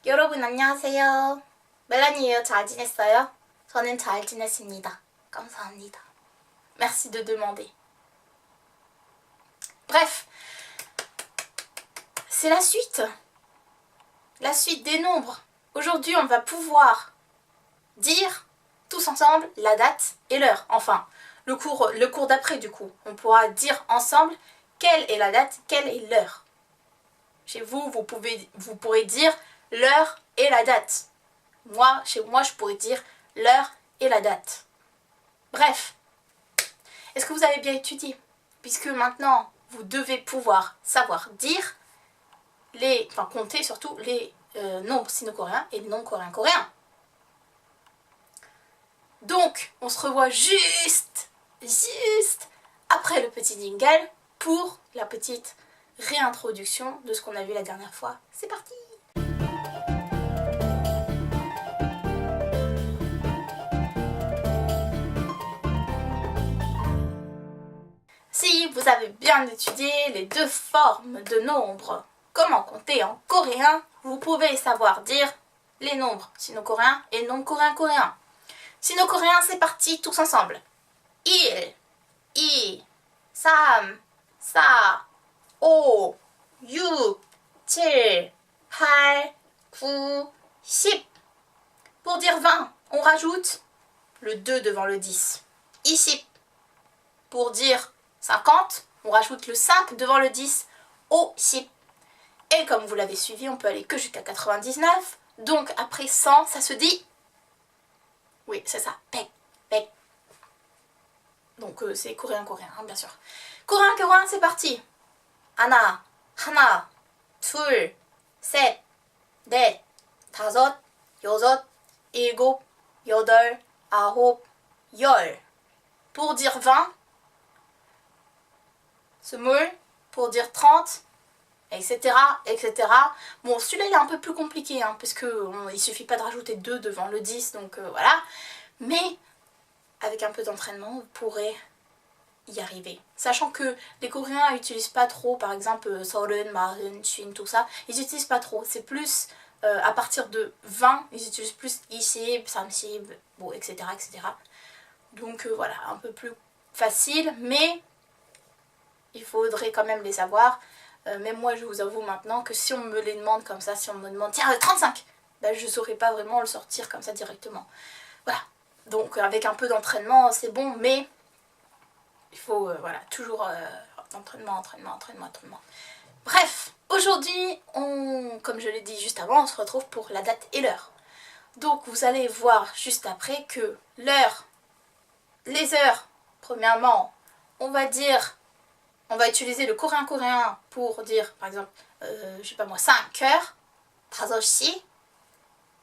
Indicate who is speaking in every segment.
Speaker 1: 여러분 안녕하세요. 멜라니예요. 잘 지냈어요? 저는 잘 지냈습니다. 감사합니다. Merci de demander. Bref, c'est la suite. La suite des nombres. Aujourd'hui, on va pouvoir dire tous ensemble la date et l'heure. Enfin, le cours d'après du coup. On pourra dire ensemble quelle est la date, quelle est l'heure. Chez vous, vous pourrez dire l'heure et la date. Moi, chez moi, je pourrais dire l'heure et la date. Bref, est-ce que vous avez bien étudié? Puisque maintenant, vous devez pouvoir savoir dire compter surtout les nombres sino-coréens et les nombres coréens. Donc, on se revoit juste après le petit jingle pour la petite réintroduction de ce qu'on a vu la dernière fois. C'est parti! Si vous avez bien étudié les deux formes de nombres, comment compter en coréen, vous pouvez savoir dire les nombres sino-coréens et les nombres coréens. Sino-coréen, c'est parti tous ensemble. 1, 2, 3, 4, 5, 6, 7, 8, 9, 10. Pour dire 20, on rajoute le 2 devant le 10. Ici, pour dire 50, on rajoute le 5 devant le 10. Aussi. Et comme vous l'avez suivi, on peut aller que jusqu'à 99. Donc après 100, ça se dit... Oui, c'est ça. Pek, pek. Donc c'est coréen, hein, bien sûr. Coréen, c'est parti. 하나, 둘, 셋, 넷, 다섯, 여섯, 일곱, 여덟, 아홉, 열. Pour dire 20, seul, pour dire 30, etc. Bon, celui-là, il est un peu plus compliqué, hein, parce qu'il suffit pas de rajouter 2 devant le 10, donc voilà. Mais, avec un peu d'entraînement, vous pourrez y arriver. Sachant que les Coréens n'utilisent pas trop, par exemple, 서른, 마흔, 쉰, tout ça, ils n'utilisent pas trop. C'est plus, à partir de 20, ils utilisent plus 20, 30, bon, etc. Donc voilà, un peu plus facile, mais il faudrait quand même les savoir. Même moi, je vous avoue maintenant que si on me les demande comme ça, si on me demande, tiens, 35, ben, je ne saurais pas vraiment le sortir comme ça directement. Voilà. Donc avec un peu d'entraînement, c'est bon, mais il faut, voilà, toujours entraînement. Bref, aujourd'hui, comme je l'ai dit juste avant, on se retrouve pour la date et l'heure. Donc vous allez voir juste après que l'heure, les heures, premièrement, on va utiliser le coréen pour dire, par exemple, je sais pas moi, 5 heures, 5시.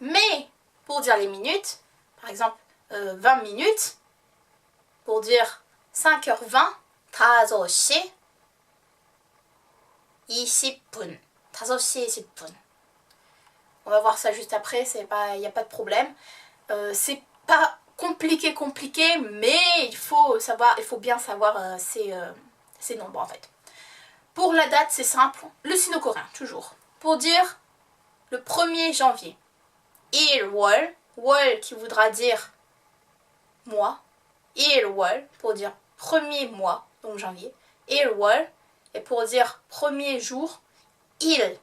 Speaker 1: Mais, pour dire les minutes, par exemple, 20 minutes, pour dire 5h20, 5시 20분. 5시 20분. On va voir ça juste après, il n'y a pas de problème. C'est pas compliqué, mais il faut bien savoir ces nombres en fait. Pour la date, c'est simple, le sino-coréen, toujours. Pour dire le 1er janvier. 일월, 월 qui voudra dire mois. 일월 pour dire premier mois, donc janvier. 일월, et pour dire premier jour, 일.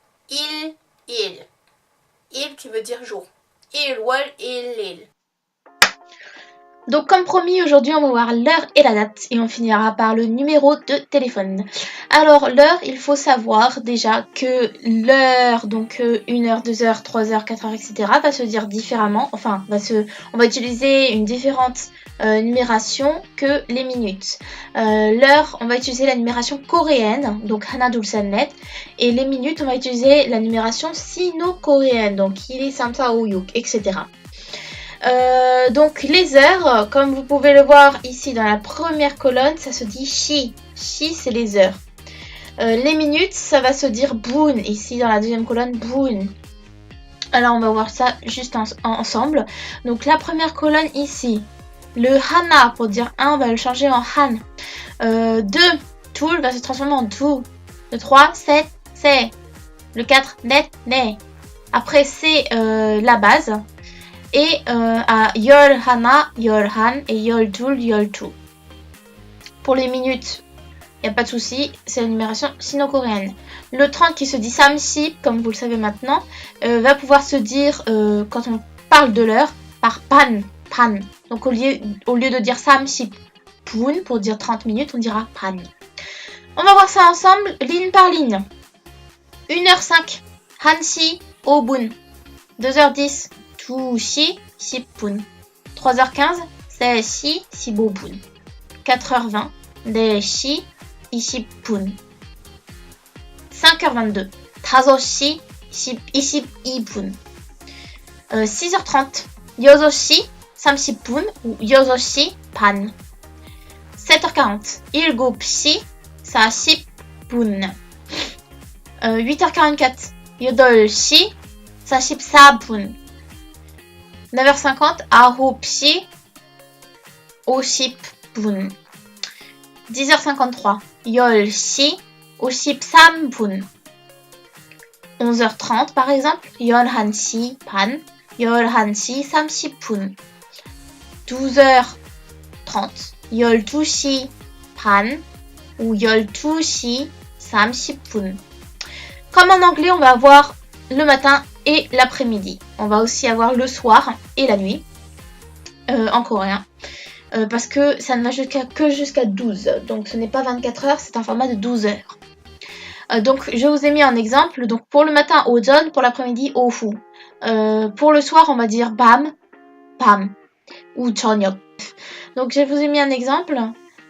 Speaker 1: Il qui veut dire jour. 일월, 일일. Donc comme promis, aujourd'hui on va voir l'heure et la date et on finira par le numéro de téléphone. Alors l'heure, il faut savoir déjà que l'heure, donc 1 heure, 2 heures, 3 heures, 4 heures, etc. va se dire différemment, enfin on va utiliser une différente numération que les minutes. L'heure, on va utiliser la numération coréenne, donc 하나, 둘, 셋, 넷, et les minutes, on va utiliser la numération sino-coréenne, donc 1, 2, 3, 4, 5, 6, etc. Donc les heures, comme vous pouvez le voir ici dans la première colonne, ça se dit 시. 시, c'est les heures. Les minutes, ça va se dire 분. Ici dans la deuxième colonne, 분. Alors on va voir ça juste ensemble. Donc la première colonne ici, le 하나 pour dire 1, on va le changer en han. 2, 둘 va se transformer en 두. Le 3, 셋, 세. Le 4, 넷, 네. Après, c'est la base. Et à 열 하나, 열한 et 열둘, 열두. Pour les minutes, il n'y a pas de souci, c'est la numération sino-coréenne. Le 30 qui se dit samsi, comme vous le savez maintenant, va pouvoir se dire, quand on parle de l'heure, par pan, pan. Donc au lieu de dire samsi pun, pour dire 30 minutes, on dira pan. On va voir ça ensemble, ligne par ligne. 1h05, 한시 5분. 2h10, 2시 10분. 3h15, 3시 15분. 4h20, 4시 20분. 5h22, 5시 22분. 6h30, 6시 30분 ou 6시 반. 7h40, 7시 40분. 8h44, 8시 44분. 9h50, 9시 50분. 10h53, 10시 53분. 11h30 par exemple, 11시 반, 11시 30분. 12h30, 12시 반 ou 12시 30분. Comme en anglais, on va avoir le matin et l'après-midi. On va aussi avoir le soir et la nuit en coréen. Parce que ça ne va que jusqu'à 12. Donc ce n'est pas 24 heures, c'est un format de 12 heures. Donc je vous ai mis un exemple. Donc pour le matin, 오전, pour l'après-midi, 오후. Pour le soir, on va dire 밤, 밤 ou 저녁. Donc je vous ai mis un exemple.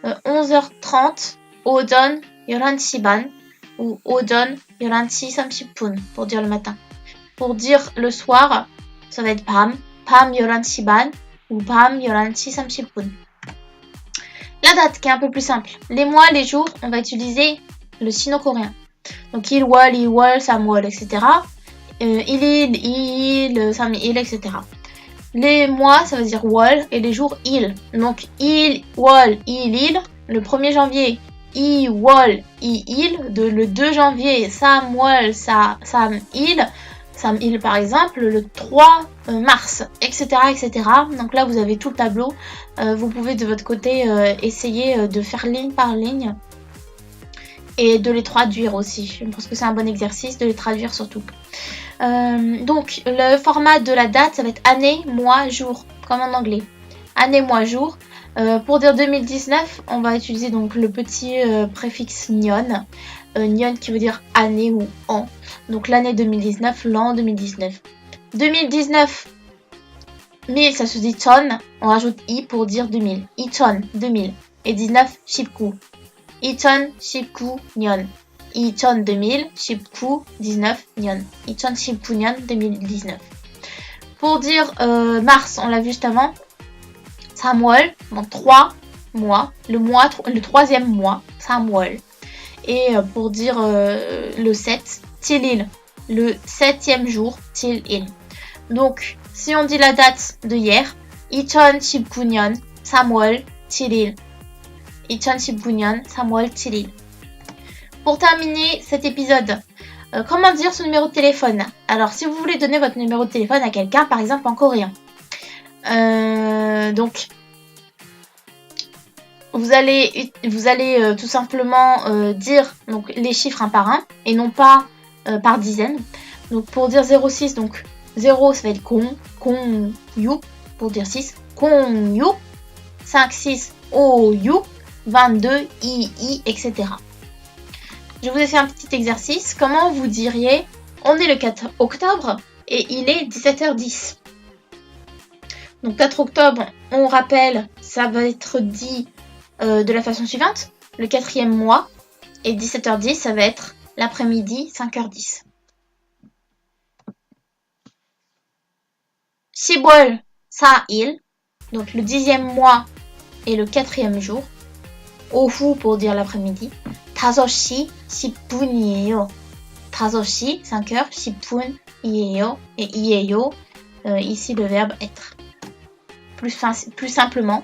Speaker 1: 11h30, 오전 11시 반 ou 오전 11시 30분 pour dire le matin. Pour dire le soir, ça va être 밤, 밤 11시 반 ou 밤 11시 30분. La date qui est un peu plus simple. Les mois, les jours, on va utiliser le sino-coréen. Donc il월, 이월, 삼월, etc. il, 삼일, etc. Les mois, ça veut dire 월 et les jours, il. Donc il, 월, il. Le 1er janvier, 이월, il. Le 2 janvier, 삼월, 삼일. Samil par exemple, le 3 mars, etc., etc. Donc là, vous avez tout le tableau. Vous pouvez de votre côté essayer de faire ligne par ligne et de les traduire aussi. Je pense que c'est un bon exercice de les traduire surtout. Donc, le format de la date, ça va être année, mois, jour, comme en anglais. Année, mois, jour. Pour dire 2019, on va utiliser donc le petit préfixe nyon. Nyon qui veut dire année ou an. Donc l'année 2019, l'an 2019. 2019, 1000, ça se dit ton. On rajoute i pour dire 2000. Iton, 2000. Et 19, shipku. Iton, shipku, nyon. Iton, 2000, shipku, 19, nyon. Iton, shipku, nyon, 2019. Pour dire mars, on l'a vu juste avant. Samwol, donc 3 mois. Le troisième mois, Samwol. Et pour dire le 7, Tilil, le 7e jour, Tilil. Donc, si on dit la date de hier, 2019년 3월 7일. 2019년 3월 7일. Pour terminer cet épisode, comment dire son numéro de téléphone? Alors, si vous voulez donner votre numéro de téléphone à quelqu'un, par exemple en coréen, donc vous allez tout simplement dire donc, les chiffres un par un et non pas par dizaines. Donc pour dire 06, donc 0 ça va être kong, yu, pour dire 6, kong yu, 5, 6, o yu, 22, i, etc. Je vous ai fait un petit exercice. Comment vous diriez, on est le 4 octobre et il est 17h10. Donc 4 octobre, on rappelle, ça va être dit de la façon suivante, le 4e mois, et 17h10, ça va être l'après-midi, 5h10. 10월 4일, donc le 10e mois et le 4e jour. 오후 pour dire l'après-midi. 5시 10분이에요. 5시, 5h, 10분이에요. Et 이에요, ici le verbe être. Plus simplement,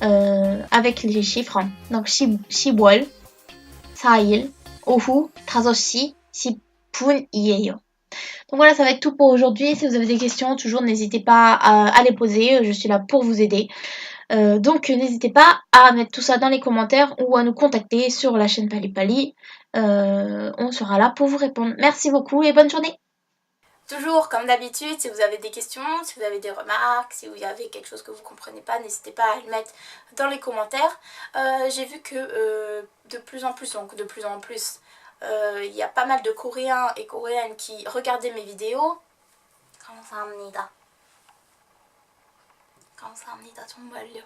Speaker 1: avec les chiffres. Donc 10월 4일 오후 5시 10분이에요.
Speaker 2: Donc voilà, ça va être tout pour aujourd'hui. Si vous avez des questions, toujours n'hésitez pas à les poser. Je suis là pour vous aider. Donc n'hésitez pas à mettre tout ça dans les commentaires ou à nous contacter sur la chaîne Pali Pali. On sera là pour vous répondre. Merci beaucoup et bonne journée.
Speaker 1: Toujours, comme d'habitude, si vous avez des questions, si vous avez des remarques, si vous avez quelque chose que vous ne comprenez pas, n'hésitez pas à le mettre dans les commentaires. J'ai vu que de plus en plus, il y a pas mal de Coréens et Coréennes qui regardaient mes vidéos. 감사합니다. 감사합니다, 정말요.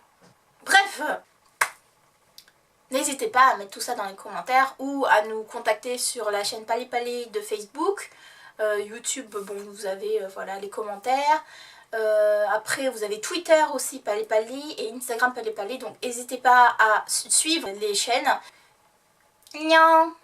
Speaker 1: Bref, n'hésitez pas à mettre tout ça dans les commentaires ou à nous contacter sur la chaîne Pali Pali de Facebook. YouTube, bon, vous avez voilà, les commentaires. Après, vous avez Twitter aussi, Pali Pali, et Instagram Pali Pali. Donc, n'hésitez pas à suivre les chaînes. 안녕!